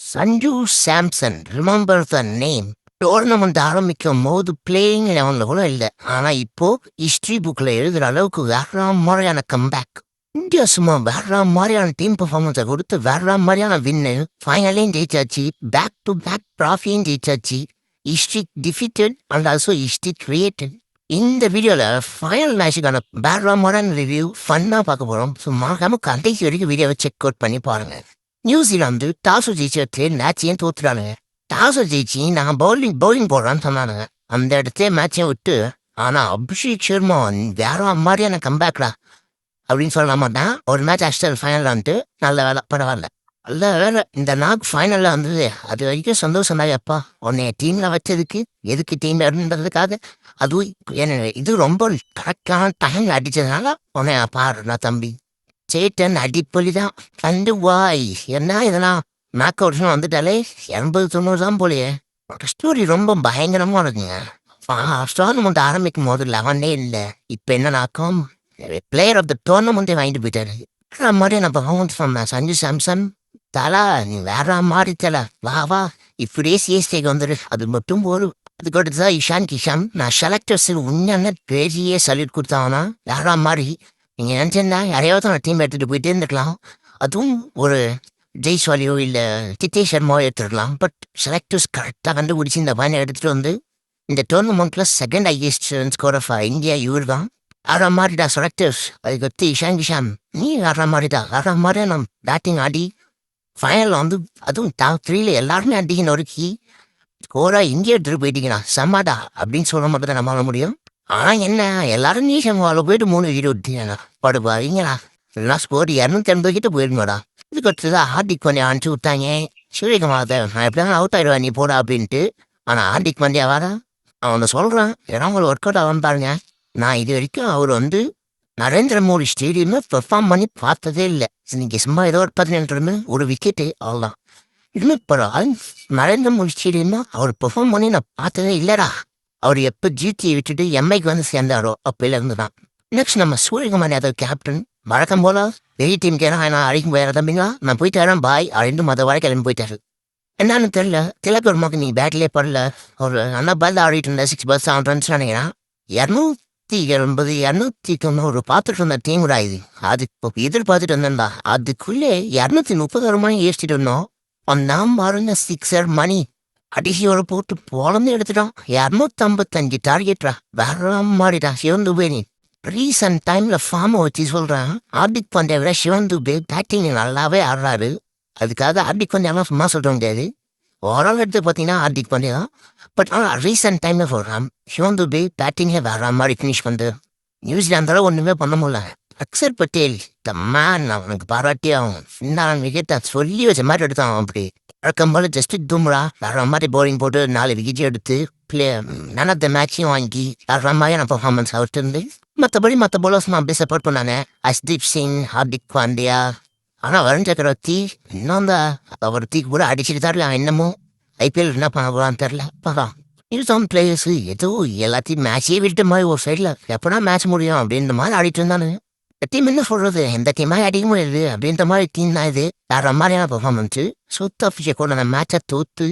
Sanju Samson, remember the name. Tournament ஆரம்பிக்கும் போது playing லெவனில் கூட இல்லை. ஆனால் இப்போ ஹிஸ்ட்ரி புக்கில் எழுதுகிற அளவுக்கு வேற மாதிரியான கம்பேக். இந்தியா சும்மா வேற மாதிரியான டீம் பெர்ஃபார்மன்ஸை கொடுத்து வேற மாதிரியான வின்னு. ஃபைனலையும் ஜெயிச்சாச்சு, பேக் டு பேக் ட்ராஃபியும் ஜெயிச்சாச்சு. History defeated and also history created. இந்த வீடியோவில் ஃபைனல் மேட்சுக்கான வேற மாதிரியான ரிவ்யூ ஃபன்னாக பார்க்க போகிறோம். ஸோ மறக்காமல் கடைசி வரைக்கும் வீடியோவை செக் அவுட் பண்ணி பாருங்கள். நியூசிலாந்து டாஸ் ஜெயிச்சு மேட்சையும் தோத்துட்டானுங்க. டாஸ் ஜெயிச்சு நான் பவுலிங் போடுறான்னு சொன்னானுங்க. அந்த இடத்துல மேட்சையும் விட்டு, ஆனால் அபிஷேக் சர்மா வேற மாதிரியான கம்பேக்டா அப்படின்னு சொல்ல மாட்டேன். ஒரு மேட்ச் ஆக்சுவல் ஃபைனலில் வந்துட்டு நல்ல வேலை, பரவாயில்ல, நல்ல வேலை. இந்த நாக் ஃபைனலில் வந்தது அது வரைக்கும் சந்தோஷம் தான். எப்பா உன்னை டீமில் வச்சதுக்கு, எதுக்கு டீமில் இருந்ததுக்காக, அதுவும் என்ன இது ரொம்ப கரெக்டான டைமில் அடித்ததுனால உன்னை பாருண்ணா தம்பி. சேட்டன் அடிப்பொலி தான். கண்டு வாய் என்ன இதெல்லாம் மேக் அவுட்ஸ்னு வந்துட்டாலே 80-90 தான் போலையே. ஸ்டோரி ரொம்ப பயங்கரமாக இருக்குங்க. டோர்னமெண்ட் ஆரம்பிக்கும் போது 11 இல்லை. இப்போ என்ன நாக்கம் பிளேயர் ஆஃப் த டோர்னமெண்ட்டே வாங்கிட்டு போயிட்டாரு. வேற மாதிரி நான் பர்ஃபார்மன்ஸ் பண்ணேன். சஞ்சு சாம்சன் தலா நீ வேற மாதிரி தலை, வா வா இப்படியே சிஎஸ்கேக்கு வந்துடு, அது மட்டும் போதும். அதுக்கு அடுத்து தான் இஷான் கிஷான். நான் செலக்டர்ஸ் உண்மையான பேஜியே சல்யூட் கொடுத்தாங்கன்னா வேற மாதிரி. நீங்கள் நினச்சிருந்தா யாரையாவது நான் டீம் எடுத்துகிட்டு போயிட்டே இருந்துக்கலாம். அதுவும் ஒரு ஜெய்ஸ்வாலியோ இல்லை நிதேஷ் சர்மாவோ எடுத்துருக்கலாம். பட் செலக்டர்ஸ் கரெக்டாக கண்டுபிடிச்சி இந்த பையனை எடுத்துகிட்டு வந்து இந்த டோர்னமெண்ட்டில் second highest score of India இவர் தான். ஆற மாதிரிடா செலக்டர்ஸ். அதுக்கு அடுத்து இஷான் கிஷான் நீ ஆற மாதிரியே நான் பேட்டிங் ஆடி ஃபைனலில் வந்து அதுவும் டாப் 3ல எல்லாருமே அடிக்க நொறுக்கி ஸ்கோராக இந்தியா எடுத்துகிட்டு போயிட்டீங்கண்ணா செம்மாடா அப்படின்னு சொல்ல மட்டும் தான் நம்ப முடியும். ஆனால் என்ன எல்லாரும் நீ செம்மாவில் போயிட்டு 3 வீடு விட்டீங்கண்ணா படுப்பா இங்கண்ணா. இல்லைனா ஸ்கோர் 250 கிட்ட போயிருங்கடா. இதுக்கு அடுத்ததான் ஹார்திக் பாண்டியா அனுப்பிச்சு விட்டாங்க. சூரியகுமார் நான் எப்படியான அவுட் ஆயிடுவேன் நீ போடா அப்படின்ட்டு. ஆனால் ஹார்திக் பாண்டியா வாடா அவனை சொல்கிறான், ஏன்னா அவங்க ஒர்க் அவுட் ஆகும் பாருங்க. நான் இது வரைக்கும் அவர் வந்து நரேந்திர மோடி ஸ்டேடியம்ல பெர்ஃபார்ம் பண்ணி பார்த்ததே இல்லை. இன்னைக்கு சும்மா ஏதோ ஒரு 17 ரன் ஒரு விக்கெட்டு அவ்வளோதான். இதுமே பரவாயில்ல. நரேந்திர மோடி ஸ்டேடியம்னா அவர் பெர்ஃபார்ம் பண்ணி நான் பார்த்ததே இல்லைடா. அவர் எப்போ ஜிடியை விட்டுட்டு எம்ஐக்கு வந்து சேர்ந்தாரோ அப்போலேருந்து தான். நெக்ஸ்ட் நம்ம சூரியகுமார் யாதவ் கேப்டன் வழக்கம் போல பெரிய டீமுக்கு ஏன்னா நான் அழைக்கும் போயிட தம்பிங்களா நான் போயிட்டாரன் பாய் அப்படின்னு மத வரை கிளம்பி போயிட்டாரு. என்னன்னு தெரியல, திலகர்மாக்கு நீ பேட்லேயே படல. ஒரு அண்ணா பால் ஆடிட்டு இருந்த 6 balls 7 runs நினைக்கிறேன். 280 290 பார்த்துட்டு இருந்த டீம் கூட இது. அது இப்போ எதிர்பார்த்துட்டு வந்தேன்டா. அதுக்குள்ளே 230 ரூபாய் ஏசிட்டு இருந்தோம். ஒன்னாம் பாருங்க 6 மணி அடிசியோட போட்டு போலந்து எடுத்துட்டான். 255 டார்கெட்ரா வேற மாதிரிடா. சிவன் துபே நீ ரீசன்ட் டைம்ல ஃபார்மை வச்சு சொல்றேன். ஹார்திக் பாண்டியா விட சிவன் துபே பேட்டிங் நல்லாவே ஆடுறாரு. அதுக்காக ஹார்திக் பாண்டியாலாம் சும்மா சொல்ல முடியாது. ஓவரால் எடுத்து பார்த்தீங்கன்னா ஹார்திக் பாண்டியா தான். பட் ஆனால் ரீசன்ட் டைம்ல சொல்கிறேன் சிவன் துபே பேட்டிங்கே வேற மாதிரி ஃபினிஷ் பண்ணுது. நியூசிலாந்தால ஒன்றுமே பண்ண முடியல. அக்சர் பட்டேல் த மேன் அவனுக்கு பாராட்டி அவன் நான் விக்கெட்டை சொல்லி வச்ச மாதிரி எடுத்தான். அப்படி வழக்கம் போல ஜஸ்ட் தும்ரா வேற மாதிரி பவுலிங் போட்டு 4 விக்கெட் எடுத்து நன் ஆஃப் த மேட்சையும் வாங்கி வேற மாதிரியான பர்ஃபார்மன்ஸ் அவர்கிட்ட இருந்து. மற்ற பவுலர்ஸ் நான் அப்படியே சப்போர்ட் பண்ணானே. அஸ்தீப் சிங், ஹார்திக் பாண்டியா. ஆனால் வருண் சக்கரவர்த்தி இன்னும் அவர் தீக்கு கூட அடிச்சுட்டு தான் இருக்கான். இன்னமும் ஐபிஎல் என்ன பண்ண போகிறான்னு தெரில. பார்க்கலாம். இதுதான் பிளேயர்ஸு ஏதோ எல்லாத்தையும் மேட்சே விட்டு மாதிரி ஒரு சைடில் எப்போனா மேட்ச் முடியும் அப்படின்ற மாதிரி ஆடிட்டு இருந்தானுங்க. டீம் என்ன சொல்கிறது, எந்த டீமாக அடிக்க முடியாது அப்படின்ற மாதிரி டீம் தான் இது. வேற மாதிரியான பர்ஃபார்மன்ஸு. சவுத் ஆஃப்ரிக்கா கூட அந்த மேட்சை தோற்று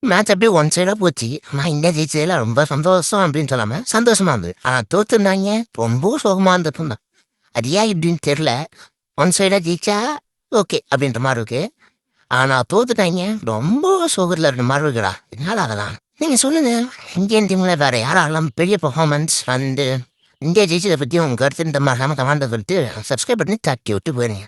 மேட்ச் அப்படியே ஒன் சைடாக போச்சு. ஆனால் இந்தியா ஜெயிச்சதில் ரொம்ப சந்தோஷம் அப்படின்னு சொல்லாமல் சந்தோஷமாக இருந்தது. ஆனால் தோற்றுருந்தாங்க ரொம்ப சோகமாக இருந்தது. அது ஏன் இப்படின்னு தெரில. ஒன் சைடாக ஜெயிச்சா ஓகே அப்படின்ற மாதிரி இருக்கு. ஆனால் தோத்துட்டாங்க ரொம்ப சோகத்தில் இருக்கிற மாதிரி இருக்குடா. என்னால் ஆகலாம். நீங்கள் சொல்லுங்கள், இந்தியன் டீமில் வேறு யாராலும் பெரிய பர்ஃபார்மன்ஸ் வந்து இந்தியா ஜெயிச்சதை பற்றி உங்கள் கருத்து இந்த மாதிரி கமாண்டை சொல்லிட்டு சப்ஸ்கிரைப் பண்ணி தட்டி விட்டு போயிருங்க.